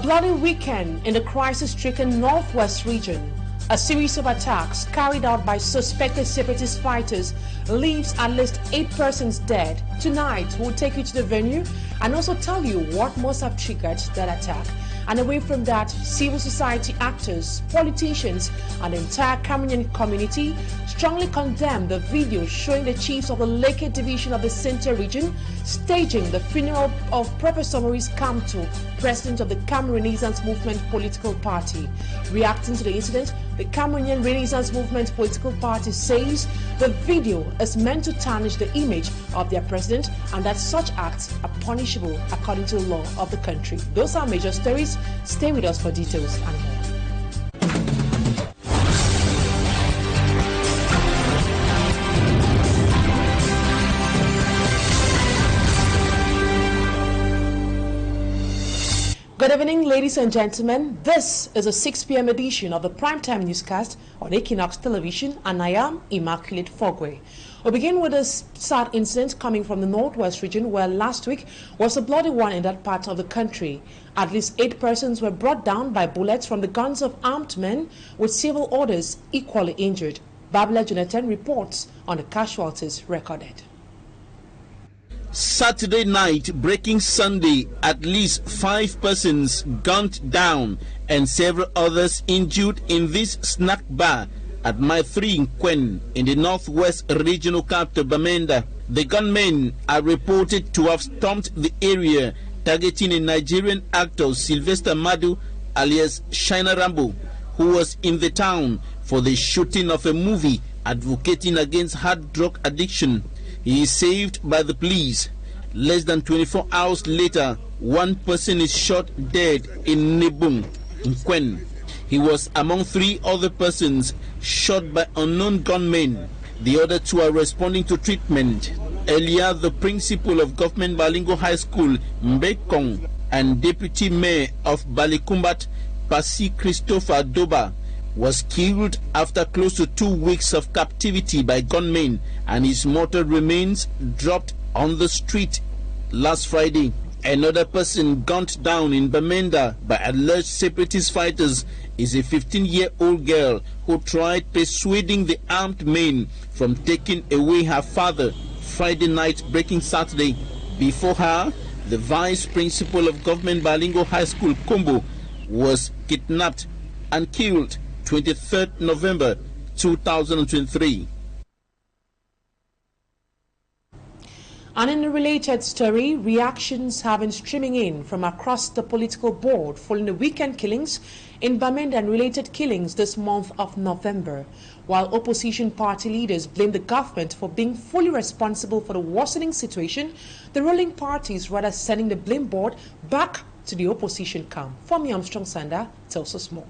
bloody weekend in the crisis-stricken northwest region. A series of attacks carried out by suspected separatist fighters leaves at least 8 persons dead. Tonight, we'll take you to the venue and also tell you what must have triggered that attack. And away from that, civil society actors, politicians, and the entire Cameroonian community strongly condemn the video showing the chiefs of the Leke division of the Center region staging the funeral of Professor Maurice Kamto, president of the Cameroon Renaissance Movement political party. Reacting to the incident, the Cameroonian Renaissance Movement political party says the video is meant to tarnish the image of their president and that such acts are punishable according to the law of the country. Those are major stories. Stay with us for details and more. Good evening, ladies and gentlemen. This is a 6 p.m. edition of the Primetime Newscast on Equinoxe Television, and I am Immaculate Fogwe. We'll begin with a sad incident coming from the northwest region, where last week was a bloody one in that part of the country. At least 8 persons were brought down by bullets from the guns of armed men, with several others equally injured. Babla Jonathan reports on the casualties recorded. Saturday night, breaking Sunday, at least 5 persons gunned down and several others injured in this snack bar at Mile 3 in Quen, in the northwest regional capital Bamenda. The gunmen are reported to have stormed the area, targeting a Nigerian actor, Sylvester Madu, alias Shina Rambo, who was in the town for the shooting of a movie advocating against hard drug addiction. He is saved by the police. Less than 24 hours later, 1 person is shot dead in Nebung, in Quen. He was among 3 other persons shot by unknown gunmen. The other 2 are responding to treatment. Earlier, the principal of Government Balingo High School, Mbekong, and deputy mayor of Balikumbat, Pasi Christopher Doba, was killed after close to 2 weeks of captivity by gunmen, and his mortal remains dropped on the street last Friday. Another person gunned down in Bamenda by alleged separatist fighters is a 15-year-old girl who tried persuading the armed men from taking away her father Friday night, breaking Saturday. Before her, the vice principal of Government Balingo High School, Kombo, was kidnapped and killed 23rd November 2023. And in a related story, reactions have been streaming in from across the political board following the weekend killings in Bamenda and related killings this month of November. While opposition party leaders blame the government for being fully responsible for the worsening situation, the ruling party is rather sending the blame board back to the opposition camp. Femi Armstrong Sanda tells us more.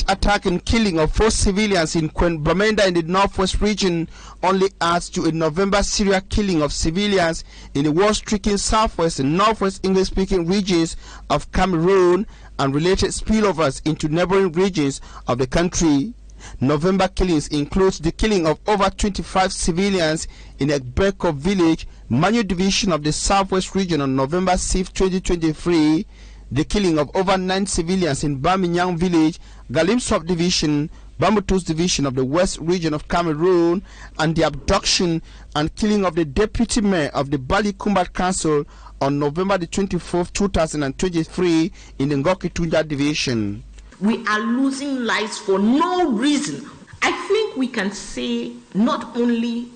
Attack and killing of 4 civilians in Quen, Bamenda in the northwest region only adds to a November serial killing of civilians in the war-stricken southwest and northwest English-speaking regions of Cameroon and related spillovers into neighboring regions of the country. November killings include the killing of over 25 civilians in Egbeko village, Manu division of the southwest region on November 6, 2023, the killing of over 9 civilians in Baminyang village, Galim subdivision, Bambutus division of the west region of Cameroon, and the abduction and killing of the deputy mayor of the Bali Kumbat Council on November the 24th, 2023 in the Ngoki Tunja division. We are losing lives for no reason. I think we can say not only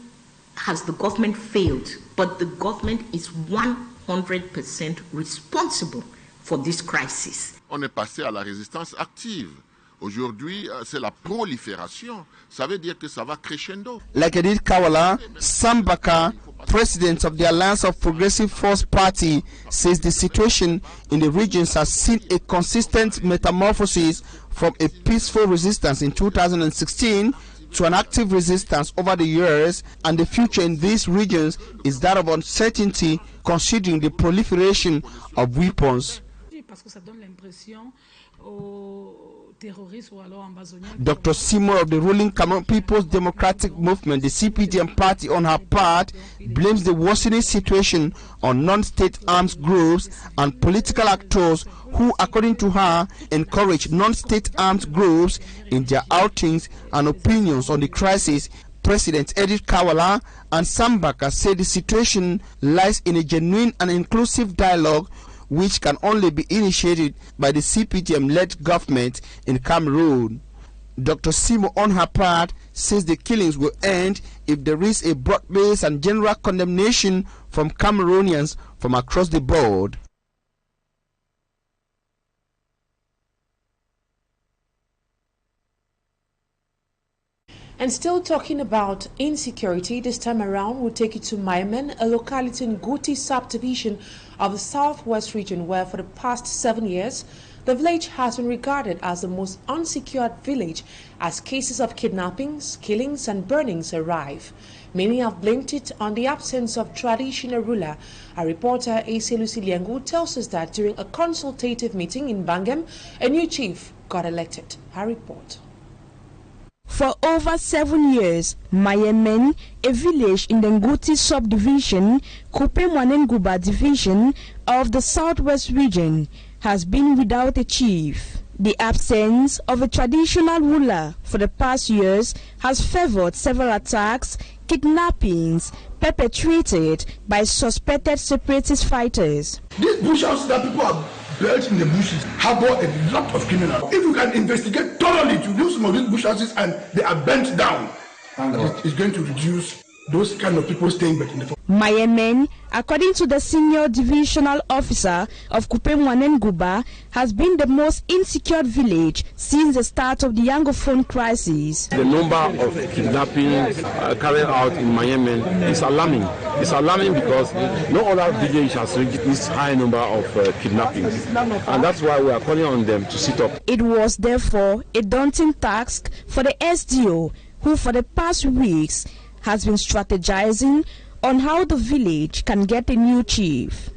has the government failed, but the government is 100% responsible for this crisis. On est passé à la résistance active. Aujourd'hui, c'est la prolifération. Ça veut dire que ça va crescendo. Like Edith Kawala, Sambaka, president of the Alliance of Progressive Force Party, says the situation in the regions has seen a consistent metamorphosis from a peaceful resistance in 2016 to an active resistance over the years, and the future in these regions is that of uncertainty considering the proliferation of weapons. Parce que ça donne l'impression Dr. Simo of the ruling Cameroon People's Democratic Movement, the CPDM party, on her part, blames the worsening situation on non-state arms groups and political actors who, according to her, encourage non-state arms groups in their outings and opinions on the crisis. President Edith Kawala and Sambaka said the situation lies in a genuine and inclusive dialogue which can only be initiated by the CPDM-led government in Cameroon. Dr. Simo, on her part, says the killings will end if there is a broad-based and general condemnation from Cameroonians from across the board. And still talking about insecurity, this time around we'll take you to Maimen, a locality in Guti subdivision of the southwest region where for the past 7 years, the village has been regarded as the most unsecured village as cases of kidnappings, killings and burnings arrive. Many have blamed it on the absence of traditional ruler. Our reporter A.C. Lucy Liangu tells us that during a consultative meeting in Bangem, a new chief got elected. Her report. For over 7 years, Maimen, a village in the Nguti subdivision, Kupemwanenguba division of the southwest region, has been without a chief. The absence of a traditional ruler for the past years has favored several attacks, kidnappings, perpetrated by suspected separatist fighters. These bush houses that people have built in the bushes harbor a lot of criminals. If you can investigate thoroughly to do some of these bush houses and they are bent down, it's going to reduce those kind of people staying back in the forest. Maimen, according to the senior divisional officer of Kupemwanenguba, has been the most insecure village since the start of the Anglophone crisis. The number of kidnappings carried out in Maimen is alarming. It's alarming because no other village has reached this high number of kidnappings. And that's why we are calling on them to sit up. It was therefore a daunting task for the SDO, who for the past weeks has been strategizing on how the village can get a new chief.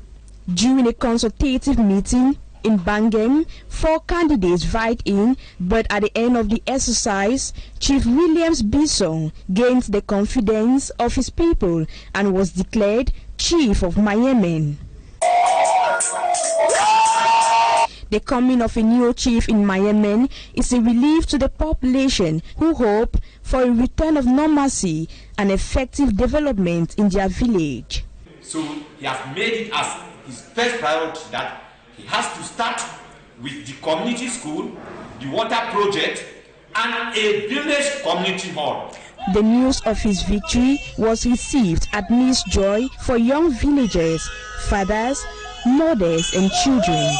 During a consultative meeting in Bangem, 4 candidates vied in, but at the end of the exercise, Chief Williams Bisson gained the confidence of his people and was declared Chief of Maimen. The coming of a new chief in Maimen is a relief to the population who hope for a return of normalcy and effective development in their village. So he has made it as his first priority that he has to start with the community school, the water project, and a village community hall. The news of his victory was received at Miss Joy for young villagers, fathers, mothers, and children.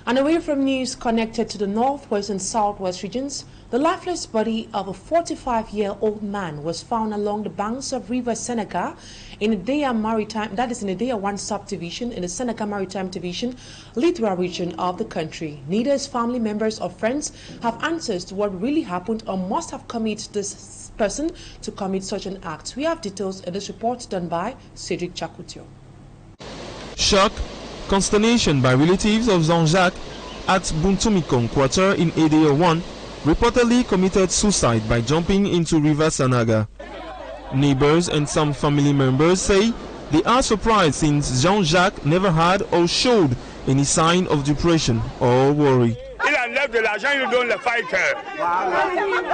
And away from news connected to the northwest and southwest regions, the lifeless body of a 45-year-old man was found along the banks of River Seneca in the Deya Maritime, that is in the Deya 1 subdivision in the Seneca Maritime Division, littoral region of the country. Neither his family members or friends have answers to what really happened or must have committed this person to commit such an act. We have details in this report done by Cedric Chakutio. Shock, consternation by relatives of Jean-Jacques at Buntumikon quarter in Edeya 1 reportedly committed suicide by jumping into River Sanaga. Neighbors and some family members say they are surprised since Jean-Jacques never had or showed any sign of depression or worry. Il enlève de l'argent, il donne les fighters.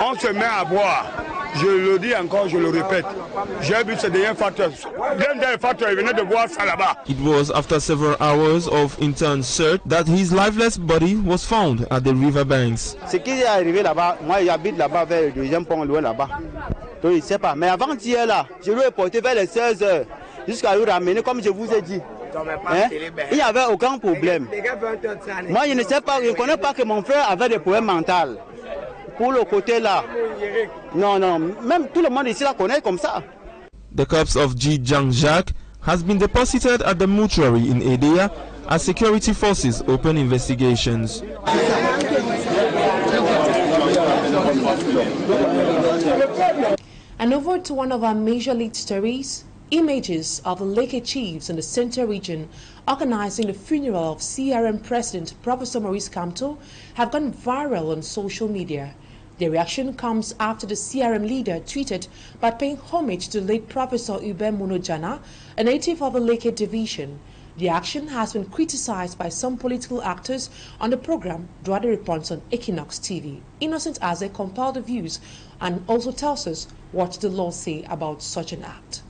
On se met à boire. Je le dis encore, je le répète. J'ai vu ce dernier facteur. L'un des facteurs, il venait de boire ça là-bas. It was after several hours of intense search that his lifeless body was found at the river banks. Ce qui est arrivé là-bas, moi j'habite là-bas vers le deuxième pont loin là-bas. Donc il ne sait pas. Mais avant-hier là, je lui ai porté vers les 16 heures jusqu'à le ramener comme je vous ai dit. Il n'y avait aucun problème. Moi je ne sais pas, je ne connais pas que mon frère avait des problèmes mentaux. Pour le côté là, non, même tout le monde ici la connaît comme ça. The corpse of Ji Jean-Jacques has been deposited at the mortuary in Edeya as security forces open investigations. And over to one of our major lead stories. Images of the Leke chiefs in the Center region organizing the funeral of CRM President Professor Maurice Kamto have gone viral on social media. The reaction comes after the CRM leader tweeted by paying homage to late Professor Ube Monojana, a native of the Leke division. The action has been criticized by some political actors on the program Droit Response on Equinoxe TV. Innocent Aze compiled the views and also tells us what the law say about such an act.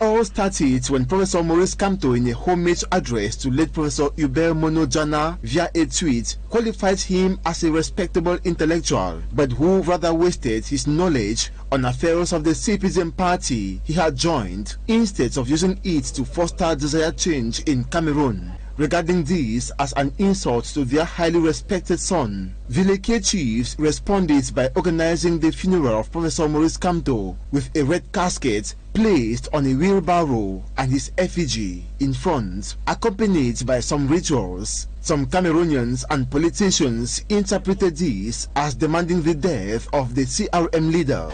All started when Professor Maurice Kamto, in a homage address to late Professor Hubert Monojana via a tweet, qualified him as a respectable intellectual, but who rather wasted his knowledge on affairs of the CPDM party he had joined, instead of using it to foster desired change in Cameroon. Regarding this as an insult to their highly respected son, the Leke chiefs responded by organizing the funeral of Professor Maurice Kamto with a red casket placed on a wheelbarrow and his effigy in front, accompanied by some rituals. Some Cameroonians and politicians interpreted this as demanding the death of the CRM leader.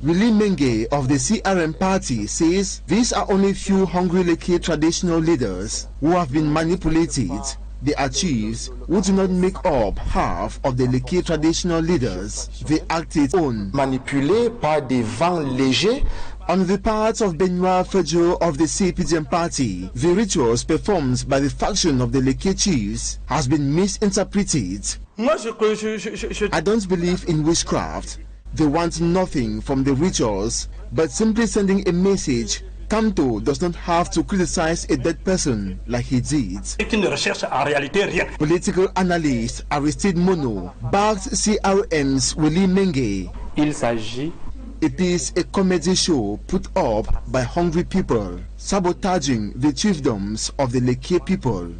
Willie Menge of the CRM party says these are only few hungry Leke traditional leaders who have been manipulated. They are chiefs who do not make up half of the Leke traditional leaders. They acted on manipulés par des vents légers. On the part of Benoit Fejo of the CPDM party, the rituals performed by the faction of the Leke chiefs has been misinterpreted. I don't believe in witchcraft. They want nothing from the rituals, but simply sending a message. Kamto does not have to criticize a dead person like he did. Political analyst Aristide Mono backed CRM's Willie Menge. It is a comedy show put up by hungry people, sabotaging the chiefdoms of the Leke people.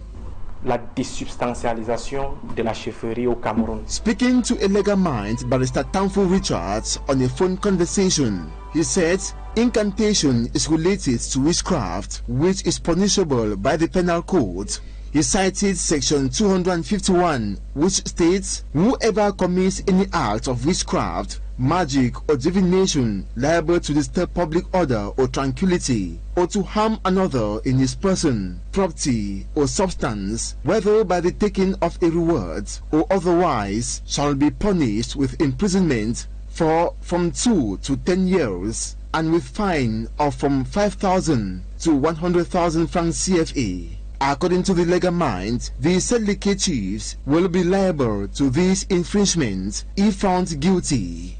La désubstantialisation de la chefferie au Cameroun. Speaking to a legal mind, Barrister Tamfo Richards, on a phone conversation, he said incantation is related to witchcraft, which is punishable by the penal code. He cited section 251, which states whoever commits any act of witchcraft, magic or divination liable to disturb public order or tranquility, or to harm another in his person, property or substance, whether by the taking of a reward or otherwise, shall be punished with imprisonment for from 2 to 10 years, and with fine of from 5,000 to 100,000 francs CFA. According to the legal mind, the said Leke chiefs will be liable to these infringements if found guilty.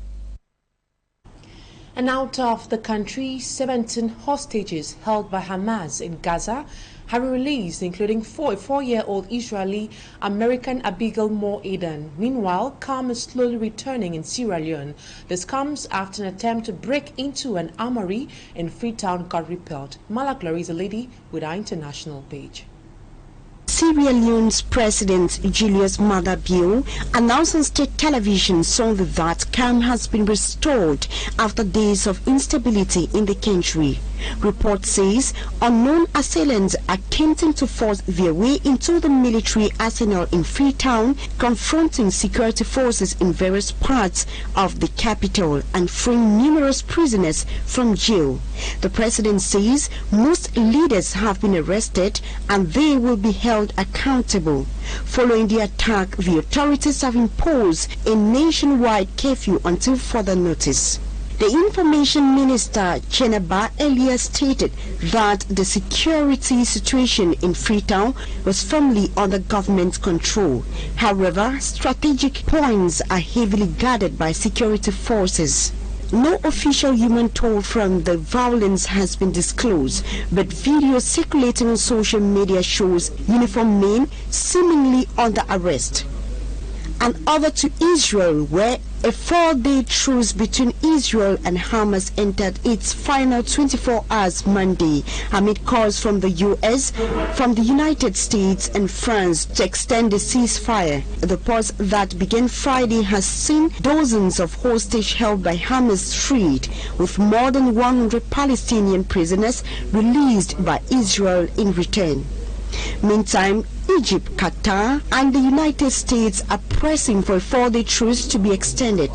And out of the country, 17 hostages held by Hamas in Gaza have been released, including a 4-year-old Israeli-American Abigail Moore Eden. Meanwhile, calm is slowly returning in Sierra Leone. This comes after an attempt to break into an armory in Freetown got repelled. Malaglory is a lady with our international page. Sierra Leone's President Julius Maada Bio announced on state television Sunday that calm has been restored after days of instability in the country. Report says unknown assailants are attempting to force their way into the military arsenal in Freetown, confronting security forces in various parts of the capital and freeing numerous prisoners from jail. The president says most leaders have been arrested and they will be held accountable. Following the attack, the authorities have imposed a nationwide curfew until further notice. The Information Minister Chenaba earlier stated that the security situation in Freetown was firmly under government control. However, strategic points are heavily guarded by security forces. No official human toll from the violence has been disclosed, but video circulating on social media shows uniformed men seemingly under arrest. And over to Israel, where a 4-day truce between Israel and Hamas entered its final 24 hours Monday amid calls from the U.S., from the United States and France to extend the ceasefire. The pause that began Friday has seen dozens of hostages held by Hamas freed, with more than 100 Palestinian prisoners released by Israel in return. Meantime, Egypt, Qatar, and the United States are pressing for a 4-day truce to be extended.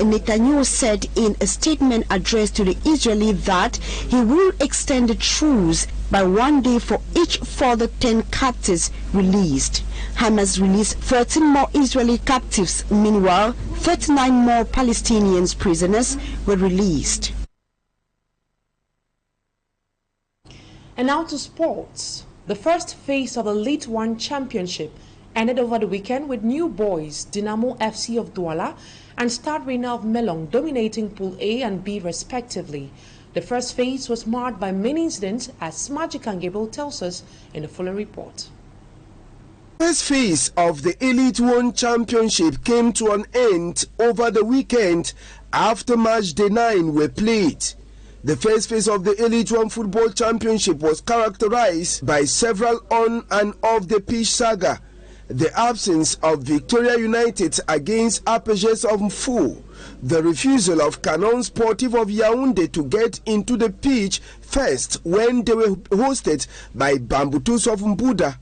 Netanyahu said in a statement addressed to the Israeli that he will extend the truce by 1 day for each further 10 captives released. Hamas released 13 more Israeli captives. Meanwhile, 39 more Palestinian prisoners were released. And now to sports. The first phase of the League One Championship ended over the weekend with New Boys, Dynamo FC of Douala and Stade Rennais of Melong dominating Pool A and B respectively. The first phase was marred by many incidents, as Magic and Gabriel tells us in the following report. First phase of the Elite One Championship came to an end over the weekend after match day 9 were played. The first phase of the Elite One Football Championship was characterized by several on and off the pitch saga. The absence of Victoria United against Apaches of Mfu, the refusal of Canon Sportif of Yaoundé to get into the pitch first when they were hosted by Bambutus of Mbuda,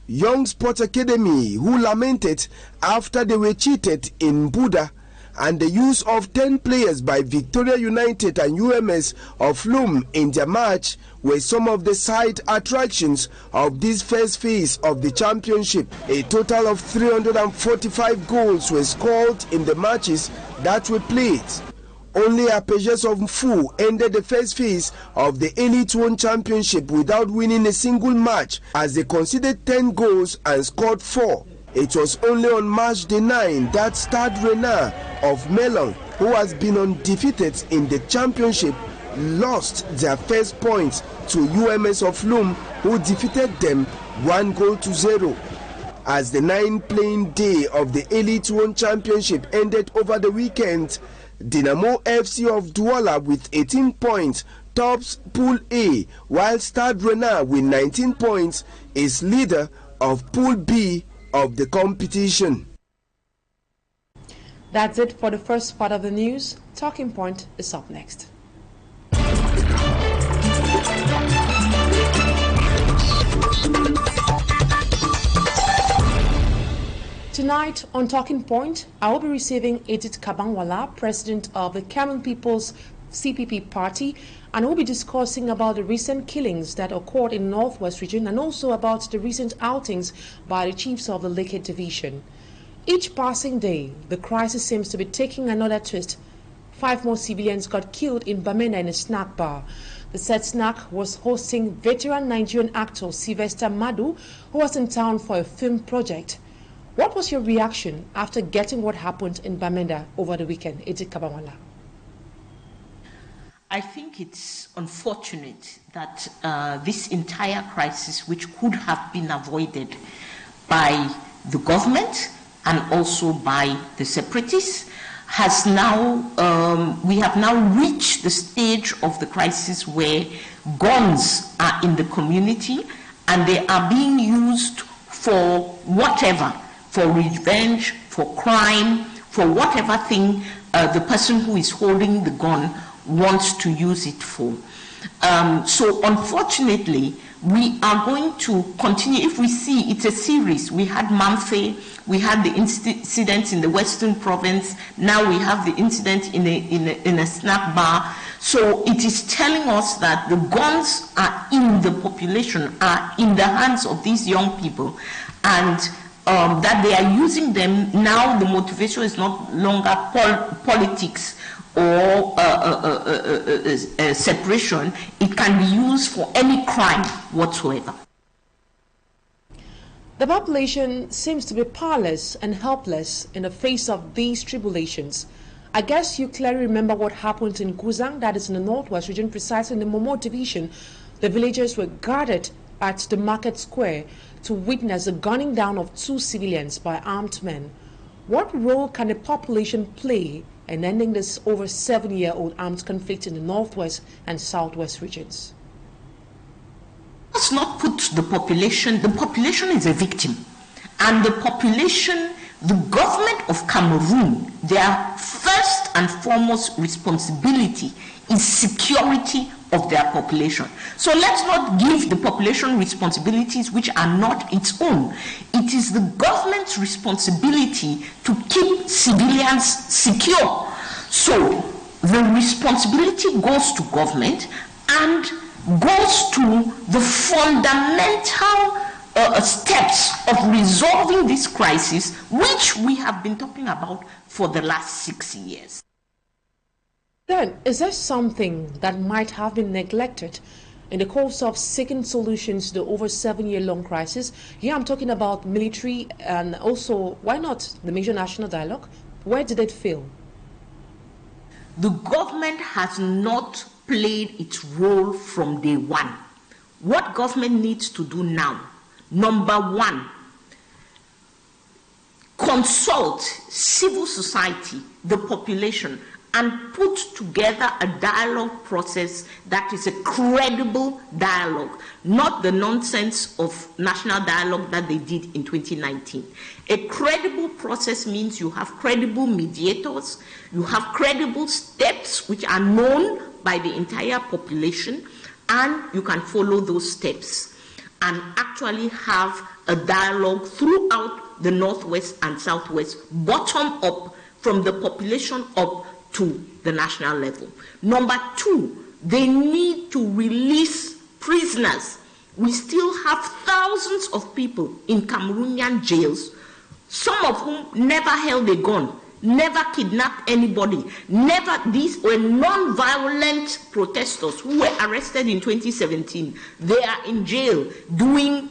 Young Sports Academy who lamented after they were cheated in Mbuda, and the use of 10 players by Victoria United and UMS of Loom in their match were some of the side attractions of this first phase of the championship. A total of 345 goals were scored in the matches that were played. Only Apaches of Mfu ended the first phase of the Elite One Championship without winning a single match, as they conceded 10 goals and scored 4. It was only on match day 9 that Stade Rennais of Melong, who has been undefeated in the championship, lost their first points to UMS of Loom, who defeated them 1-0. As the 9-playing day of the Elite One Championship ended over the weekend, Dynamo FC of Douala with 18 points tops Pool A, while Stade Rennais with 19 points is leader of Pool B of the competition. That's it for the first part of the news. Talking Point is up next. Tonight on Talking Point, I will be receiving Edith Kabangwala, President of the Cameroon People's CPP Party, and we'll be discussing about the recent killings that occurred in the Northwest region and also about the recent outings by the chiefs of the Lake Division. Each passing day, the crisis seems to be taking another twist. 5 more civilians got killed in Bamenda in a snack bar. The said snack was hosting veteran Nigerian actor Sylvester Madu, who was in town for a film project. What was your reaction after getting what happened in Bamenda over the weekend, Edith Kabangwala? I think it's unfortunate that this entire crisis, which could have been avoided by the government and also by the separatists, has now, we have now reached the stage of the crisis where guns are in the community and they are being used for whatever, for revenge, for crime, for whatever thing the person who is holding the gun wants to use it for. So unfortunately, we are going to continue. If we see, it's a series. We had Mamfe, we had the incident in the Western Province, now we have the incident in a snack bar. So it is telling us that the guns are in the population, are in the hands of these young people, and that they are using them. Now the motivation is not longer politics or separation. It can be used for any crime whatsoever. The population seems to be powerless and helpless in the face of these tribulations. I guess you clearly remember what happened in Guzang, that is in the Northwest region, precisely in the Momo division. The villagers were gathered at the market square to witness the gunning down of 2 civilians by armed men. What role can the population play in ending this over 7-year-old armed conflict in the Northwest and Southwest regions? Let's not put the population is a victim. And the population, the government of Cameroon, their first and foremost responsibility is security of their population. So let's not give the population responsibilities which are not its own. It is the government's responsibility to keep civilians secure. So the responsibility goes to government and goes to the fundamental steps of resolving this crisis, which we have been talking about for the last 6 years. Then, is there something that might have been neglected in the course of seeking solutions to the over 7-year-long crisis? Here I'm talking about military and also, why not the major national dialogue? Where did it fail? The government has not played its role from day one. What government needs to do now, number one, consult civil society, the population, and put together a dialogue process that is a credible dialogue, not the nonsense of national dialogue that they did in 2019. A credible process means you have credible mediators, you have credible steps which are known by the entire population, and you can follow those steps and actually have a dialogue throughout the Northwest and Southwest, bottom up, from the population up to the national level. Number two, they need to release prisoners. We still have thousands of people in Cameroonian jails, some of whom never held a gun, never kidnapped anybody, these were non-violent protesters who were arrested in 2017. They are in jail doing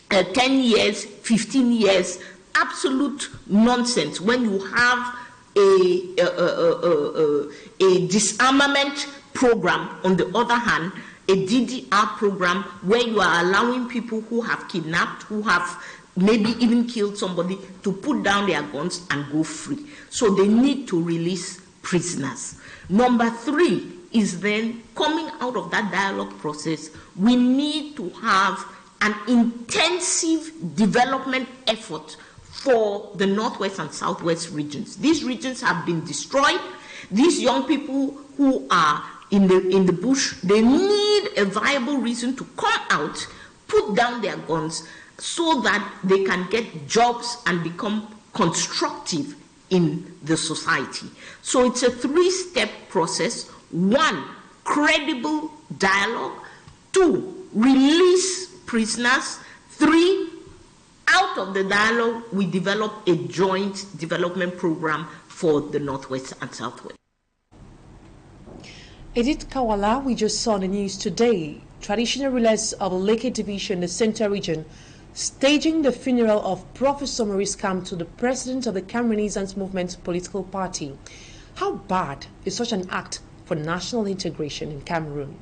10 years, 15 years, absolute nonsense when you have a disarmament program, on the other hand, a DDR program where you are allowing people who have kidnapped, who have maybe even killed somebody, to put down their guns and go free. So they need to release prisoners. Number three is then, coming out of that dialogue process, we need to have an intensive development effort for the Northwest and Southwest regions. These regions have been destroyed. These young people who are in the bush, they need a viable reason to come out, put down their guns, so that they can get jobs and become constructive in the society. So it's a three-step process. One, credible dialogue. Two, release prisoners. Three, out of the dialogue, we develop a joint development program for the Northwest and Southwest. Edith Kawala, we just saw on the news today, traditional rulers of Leke Division, the Center region, staging the funeral of Professor Maurice Kamto, the president of the Cameroon Renaissance Movement political party. How bad is such an act for national integration in Cameroon?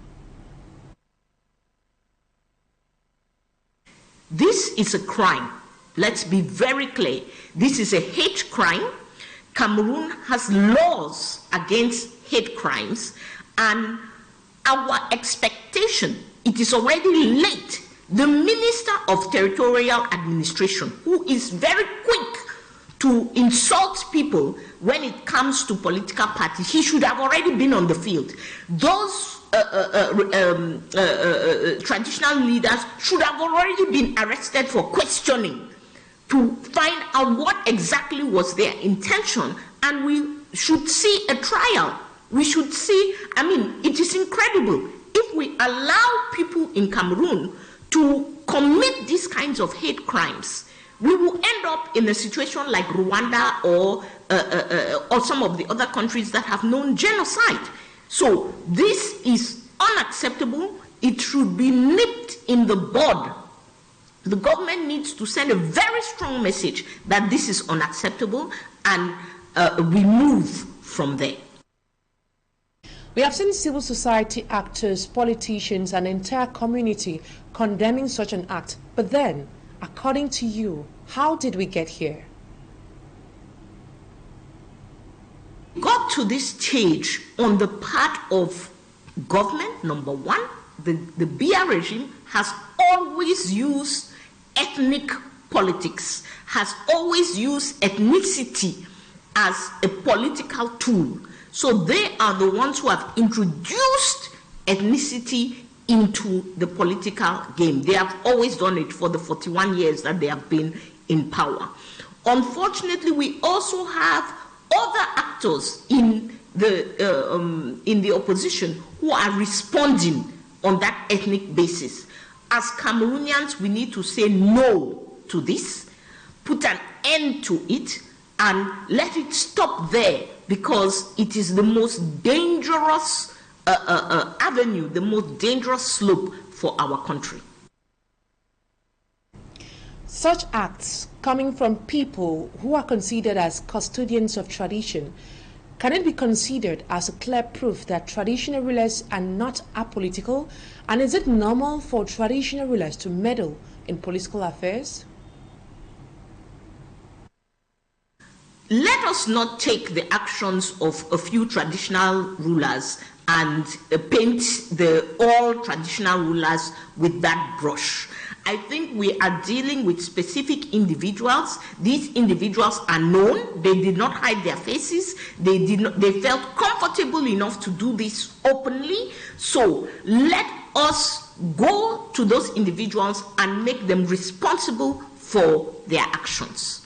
This is a crime. Let's be very clear. This is a hate crime. Cameroon has laws against hate crimes, and our expectation, it is already late. The Minister of Territorial Administration, who is very quick to insult people when it comes to political parties, he should have already been on the field. Those traditional leaders should have already been arrested for questioning to find out what exactly was their intention, and we should see a trial. We should see, I mean, it is incredible. If we allow people in Cameroon to commit these kinds of hate crimes, we will end up in a situation like Rwanda or some of the other countries that have known genocide. So this is unacceptable. It should be nipped in the bud. The government needs to send a very strong message that this is unacceptable, and we move from there. We have seen civil society actors, politicians, and the entire community condemning such an act. But then, according to you, how did we get here? Got to this stage on the part of government. Number one, the Biya regime has always used ethnic politics, has always used ethnicity as a political tool. So they are the ones who have introduced ethnicity into the political game. They have always done it for the 41 years that they have been in power. Unfortunately, we also have other actors in the opposition who are responding on that ethnic basis. As Cameroonians, we need to say no to this, put an end to it, and let it stop there, because it is the most dangerous avenue, the most dangerous slope for our country. Such acts coming from people who are considered as custodians of tradition, can it be considered as a clear proof that traditional rulers are not apolitical? And is it normal for traditional rulers to meddle in political affairs? Let us not take the actions of a few traditional rulers and paint all traditional rulers with that brush. I think we are dealing with specific individuals. These individuals are known. They did not hide their faces. They felt comfortable enough to do this openly. So let us go to those individuals and make them responsible for their actions.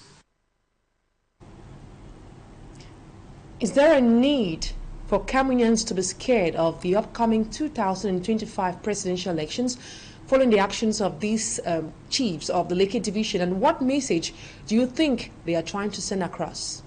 Is there a need for Cameroonians to be scared of the upcoming 2025 presidential elections following the actions of these chiefs of the Leke division? And what message do you think they are trying to send across?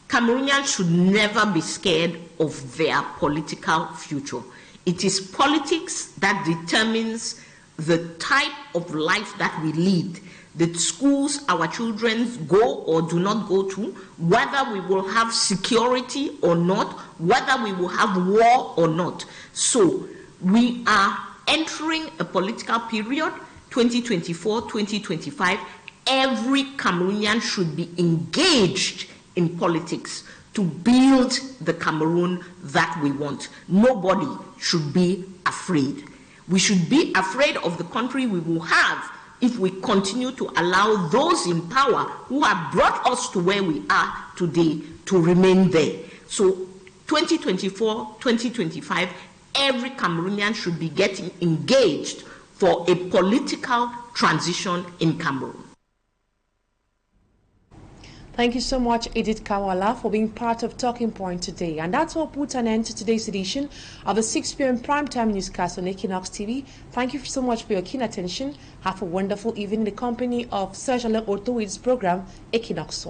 Cameroonians should never be scared of their political future. It is politics that determines the type of life that we lead, the schools our children go or do not go to, whether we will have security or not, whether we will have war or not. So we are entering a political period, 2024-2025. Every Cameroonian should be engaged in politics to build the Cameroon that we want. Nobody should be afraid. We should be afraid of the country we will have if we continue to allow those in power who have brought us to where we are today to remain there. So 2024-2025, every Cameroonian should be getting engaged for a political transition in Cameroon. Thank you so much, Edith Kawala, for being part of Talking Point today. And that's what puts an end to today's edition of the 6 p.m. primetime newscast on Equinoxe TV. Thank you so much for your keen attention. Have a wonderful evening in the company of Serge Alain Otto with his program, Equinoxe.